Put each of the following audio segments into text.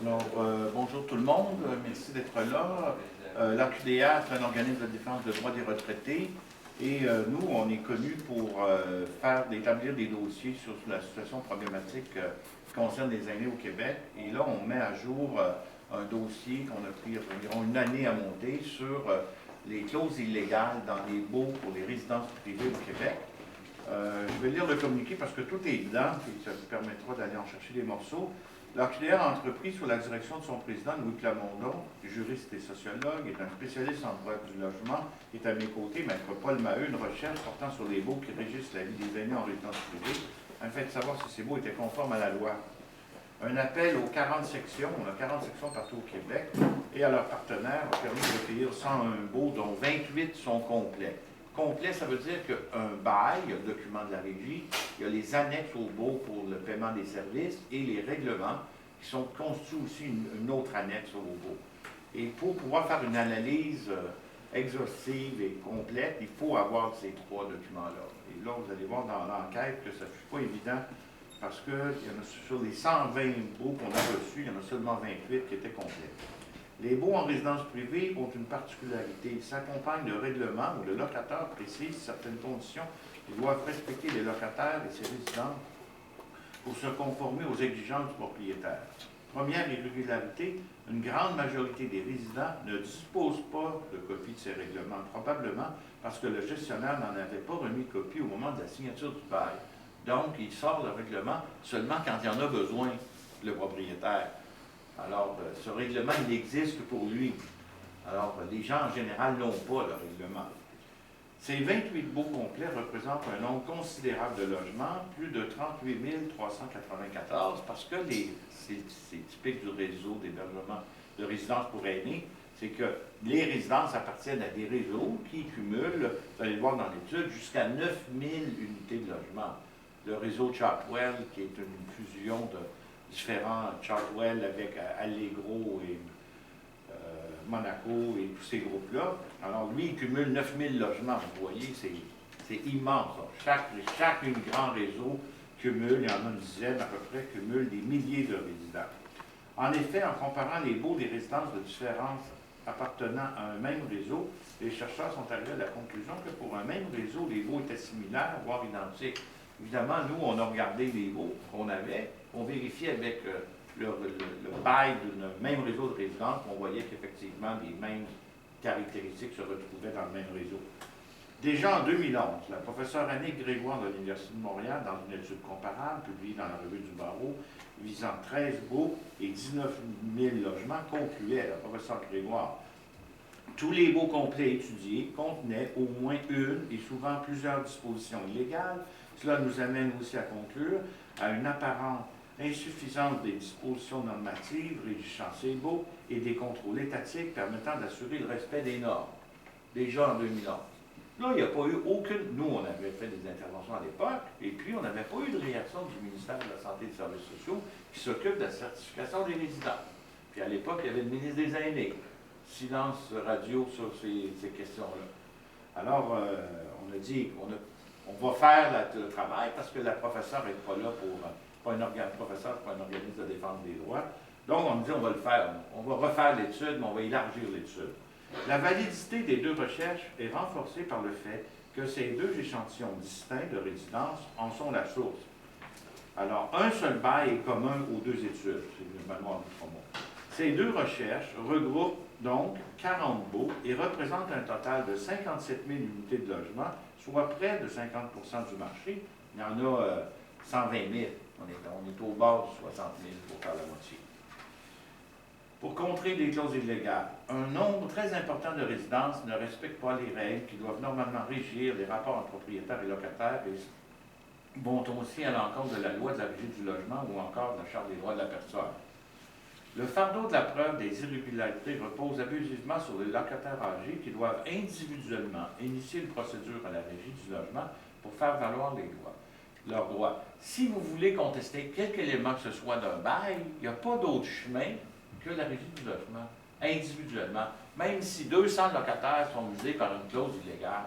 Alors, bonjour tout le monde, merci d'être là. L'AQDR est un organisme de défense des droits des retraités et nous, on est connus pour établir des dossiers sur la situation problématique qui concerne les aînés au Québec. Et là, on met à jour un dossier qu'on a pris environ une année à monter sur les clauses illégales dans les baux pour les résidences privées au Québec. Je vais lire le communiqué parce que tout est dedans et ça vous permettra d'aller en chercher des morceaux. L'AQDR a entrepris sous la direction de son président, Louis Plamondon, juriste et sociologue, est un spécialiste en droit du logement, est à mes côtés, Maître Paul Maheu, une recherche portant sur les baux qui régissent la vie des aînés en résidence privée, afin de savoir si ces baux étaient conformes à la loi. Un appel aux 40 sections, on a 40 sections partout au Québec, et à leurs partenaires a permis de recueillir 101 baux, dont 28 sont complets. Complet, ça veut dire qu'un bail, il y a le document de la régie, il y a les annexes au baux pour le paiement des services et les règlements qui constituent aussi une autre annexe au baux. Et pour pouvoir faire une analyse exhaustive et complète, il faut avoir ces trois documents-là. Et là, vous allez voir dans l'enquête que ça ne fut pas évident parce que sur les 120 baux qu'on a reçus, il y en a seulement 28 qui étaient complets. Les baux en résidence privée ont une particularité. Ils s'accompagnent de règlements où le locataire précise certaines conditions qu'ils doivent respecter les locataires et ses résidents pour se conformer aux exigences du propriétaire. Première irrégularité, une grande majorité des résidents ne disposent pas de copie de ces règlements, probablement parce que le gestionnaire n'en avait pas remis copie au moment de la signature du bail. Donc, il sort le règlement seulement quand il en a besoin, le propriétaire. Alors, ce règlement, il existe pour lui. Alors, les gens, en général, n'ont pas le règlement. Ces 28 baux complets représentent un nombre considérable de logements, plus de 38 394, parce que c'est typique du réseau d'hébergement de résidences pour aînés, c'est que les résidences appartiennent à des réseaux qui cumulent, vous allez le voir dans l'étude, jusqu'à 9000 unités de logement. Le réseau Chartwell, qui est une fusion de différents Chartwell avec Allegro et Monaco et tous ces groupes-là. Alors, lui, il cumule 9000 logements. Vous voyez, c'est immense. Chaque grand réseau cumule, il y en a une dizaine à peu près, cumule des milliers de résidents. En effet, en comparant les baux des résidences de différence appartenant à un même réseau, les chercheurs sont arrivés à la conclusion que pour un même réseau, les baux étaient similaires, voire identiques. Évidemment, nous, on a regardé les baux qu'on avait, on vérifiait avec le bail d'un même réseau de résidence, on voyait qu'effectivement, les mêmes caractéristiques se retrouvaient dans le même réseau. Déjà en 2011, la professeure Annick Grégoire de l'Université de Montréal, dans une étude comparable publiée dans la revue du barreau, visant 13 baux et 19 000 logements, concluait, la professeure Grégoire, tous les baux complets étudiés contenaient au moins une et souvent plusieurs dispositions illégales. Cela nous amène aussi à conclure à une apparente insuffisance des dispositions normatives régissant ces baux et des contrôles étatiques permettant d'assurer le respect des normes. Déjà en 2011. Là, il n'y a pas eu aucune... Nous, on avait fait des interventions à l'époque, et puis on n'avait pas eu de réaction du ministère de la Santé et des Services sociaux qui s'occupe de la certification des résidents. Puis à l'époque, il y avait le ministre des Aînés. Silence radio sur ces questions-là. Alors, on a dit, on va faire le travail parce que la professeure n'est pas là pour... pas un professeur, pas un organisme de défense des droits. Donc, on dit, on va le faire. On va refaire l'étude, mais on va élargir l'étude. La validité des deux recherches est renforcée par le fait que ces deux échantillons distincts de résidence en sont la source. Alors, un seul bail est commun aux deux études. C'est le manuel du promo. Ces deux recherches regroupent donc 40 baux et représentent un total de 57 000 unités de logement, soit près de 50% du marché. Il y en a 120 000. On est au bord de 60 000 pour faire la moitié. Pour contrer les clauses illégales, un nombre très important de résidences ne respectent pas les règles qui doivent normalement régir les rapports entre propriétaires et locataires et vont aussi à l'encontre de la loi de la régie du logement ou encore de la Charte des droits de la personne. Le fardeau de la preuve des irrégularités repose abusivement sur les locataires âgés qui doivent individuellement initier une procédure à la régie du logement pour faire valoir leurs droits. Si vous voulez contester quelque élément que ce soit d'un bail, il n'y a pas d'autre chemin que la régie du logement, individuellement. Même si 200 locataires sont visés par une clause illégale,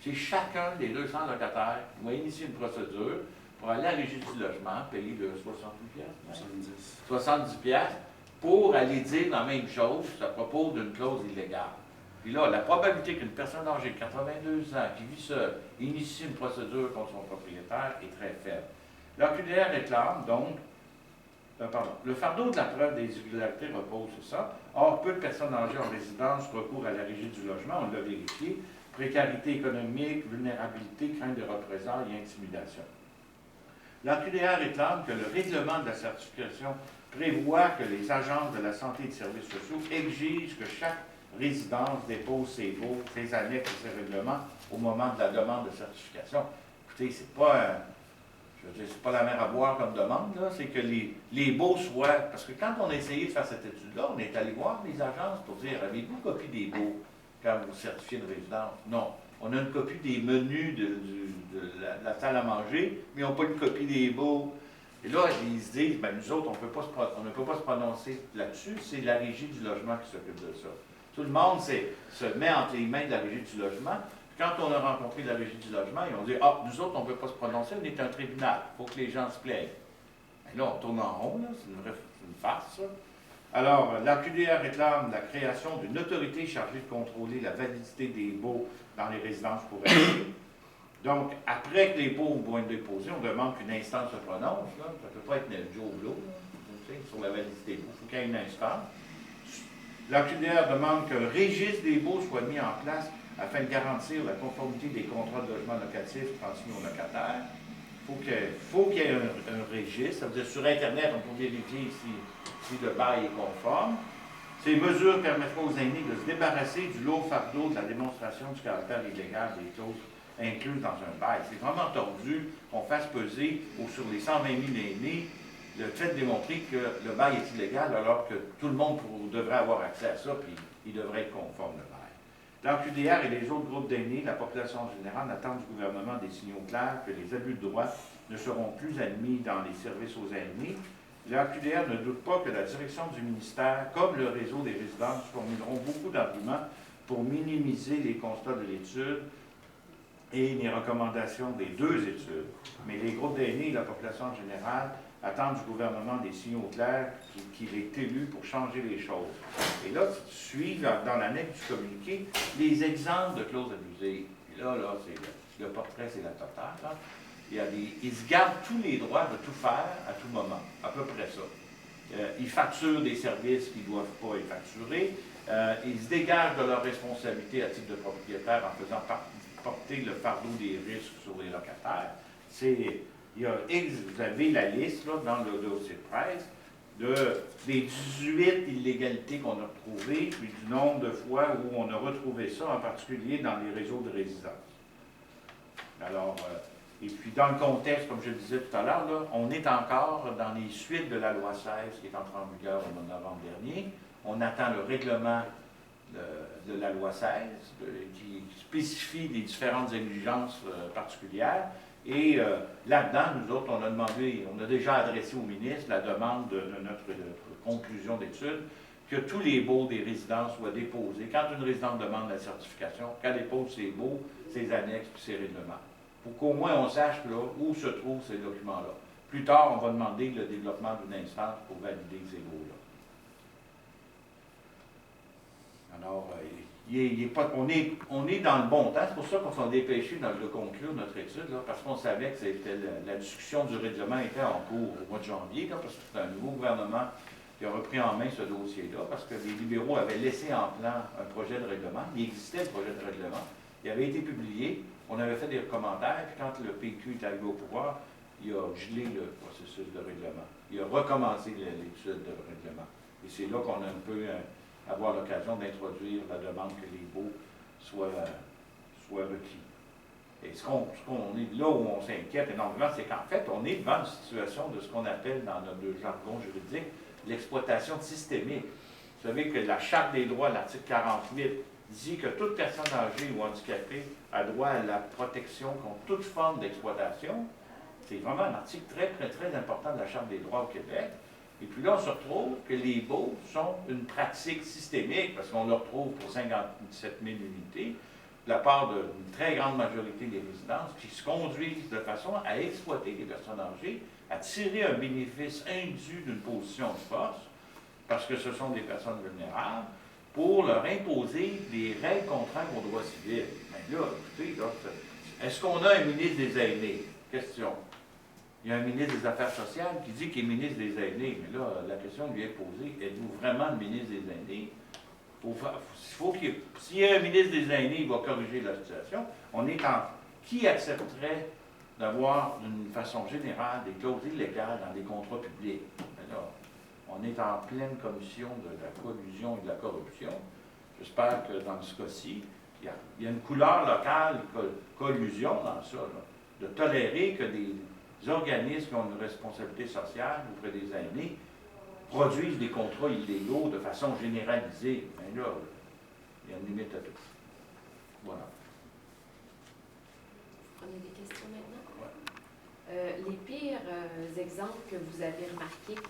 c'est chacun des 200 locataires qui va initier une procédure pour aller à la régie du logement, payer de 68 piastres, 70 piastres, pour aller dire la même chose à propos d'une clause illégale. Puis là, la probabilité qu'une personne âgée de 82 ans qui vit seule initie une procédure contre son propriétaire est très faible. L'OQDR réclame donc, le fardeau de la preuve des irrégularités repose sur ça. Or, peu de personnes âgées en résidence recourent à la régie du logement, on l'a vérifié. Précarité économique, vulnérabilité, crainte de représailles et intimidation. L'OQDR réclame que le règlement de la certification prévoit que les agences de la santé et des services sociaux exigent que chaque résidence dépose ses baux, ses annexes et ses règlements au moment de la demande de certification. Écoutez, c'est pas, c'est pas la mer à boire comme demande, là, c'est que les baux soient... Parce que quand on a essayé de faire cette étude-là, on est allé voir les agences pour dire, avez-vous copie des baux quand vous certifiez une résidence? Non. On a une copie des menus de la salle à manger, mais on n'a pas une copie des baux. Et là, ils se disent, ben, nous autres, on ne peut pas se prononcer là-dessus, c'est la régie du logement qui s'occupe de ça. Tout le monde se met entre les mains de la régie du logement. Quand on a rencontré la régie du logement, ils ont dit, ah, nous autres, on ne peut pas se prononcer, on est un tribunal, il faut que les gens se plaignent. Et là, on tourne en rond, c'est une farce, ça. Alors, l'OQDR réclame la création d'une autorité chargée de contrôler la validité des baux dans les résidences pour aînés. Donc, après que les baux vont être déposés, on demande qu'une instance se prononce. Là. Ça ne peut pas être Joe Blow sur la validité des baux. Il faut qu'il y ait une instance. L'OQDR demande qu'un registre des baux soit mis en place afin de garantir la conformité des contrats de logement locatif transmis aux locataires. Il faut qu'il y ait un registre. Ça veut dire sur Internet, on peut vérifier si le bail est conforme. Ces mesures permettront aux aînés de se débarrasser du lourd fardeau de la démonstration du caractère illégal des clauses incluses dans un bail. C'est vraiment tordu qu'on fasse peser sur les 120 000 aînés le fait de démontrer que le bail est illégal alors que tout le monde devrait avoir accès à ça puis il devrait être conforme le bail. L'OQDR et les autres groupes d'aînés, la population en général, attendent du gouvernement des signaux clairs que les abus de droit ne seront plus admis dans les services aux aînés. L'OQDR ne doute pas que la direction du ministère, comme le réseau des résidences, formuleront beaucoup d'arguments pour minimiser les constats de l'étude et les recommandations des deux études. Mais les groupes d'aînés et la population en général attendent du gouvernement des signaux clairs qu'il est élu pour changer les choses. Et là, tu suis dans l'annexe du communiqué les exemples de clauses abusées. Et là c'est le portrait, c'est la totale. Là. Ils se gardent tous les droits de tout faire à tout moment, à peu près ça. Ils facturent des services qui ne doivent pas être facturés. Ils se dégagent de leurs responsabilités à titre de propriétaire en faisant porter le fardeau des risques sur les locataires. Vous avez la liste là, dans le dossier de presse des 18 illégalités qu'on a retrouvées, puis du nombre de fois où on a retrouvé ça, en particulier dans les réseaux de résidence. Alors, et puis dans le contexte, comme je le disais tout à l'heure, on est encore dans les suites de la loi 16 qui est entrée en vigueur au mois de novembre dernier. On attend le règlement de la loi 16 qui spécifie les différentes exigences particulières. Et là-dedans, nous autres, on a déjà adressé au ministre la demande de notre conclusion d'étude que tous les baux des résidences soient déposés. Quand une résidence demande la certification, qu'elle dépose ses baux, ses annexes et ses règlements. Pour qu'au moins on sache là, où se trouvent ces documents-là. Plus tard, on va demander le développement d'une instance pour valider ces baux-là. Alors, on est dans le bon temps. C'est pour ça qu'on s'en dépêché de conclure notre étude, là, parce qu'on savait que la discussion du règlement était en cours au mois de janvier, là, parce que c'est un nouveau gouvernement qui a repris en main ce dossier-là, parce que les libéraux avaient laissé en plan un projet de règlement. Il existait le projet de règlement. Il avait été publié. On avait fait des commentaires, puis quand le PQ est arrivé au pouvoir, il a gelé le processus de règlement. Il a recommencé l'étude de règlement. Et c'est là qu'on a un peu avoir l'occasion d'introduire la demande que les baux soient requis. Et là où on s'inquiète énormément, c'est qu'en fait, on est devant une situation de ce qu'on appelle dans notre jargon juridique l'exploitation systémique. Vous savez que la Charte des droits, l'article 48, dit que toute personne âgée ou handicapée a droit à la protection contre toute forme d'exploitation. C'est vraiment un article très, très, très important de la Charte des droits au Québec. Et puis là, on se retrouve que les baux sont une pratique systémique, parce qu'on le retrouve pour 57 000 unités, de la part d'une très grande majorité des résidences, qui se conduisent de façon à exploiter les personnes âgées, à tirer un bénéfice indu d'une position de force, parce que ce sont des personnes vulnérables, pour leur imposer des règles contraires au droit civil. Mais là, écoutez, là, est-ce qu'on a un ministre des Aînés? Question. Il y a un ministre des Affaires sociales qui dit qu'il est ministre des Aînés. Mais là, la question lui est posée, êtes-vous vraiment le ministre des Aînés? S'il y a un ministre des Aînés, il va corriger la situation. On est en... Qui accepterait d'avoir, d'une façon générale, des clauses illégales dans des contrats publics? Mais là, on est en pleine commission de la collusion et de la corruption. J'espère que dans ce cas-ci, il y a une couleur locale, collusion dans ça, là, de tolérer que des organismes qui ont une responsabilité sociale auprès des aînés produisent des contrats illégaux de façon généralisée. Mais là, il y a une limite à tout. Voilà. On a des questions maintenant? Ouais. Les pires exemples que vous avez remarqués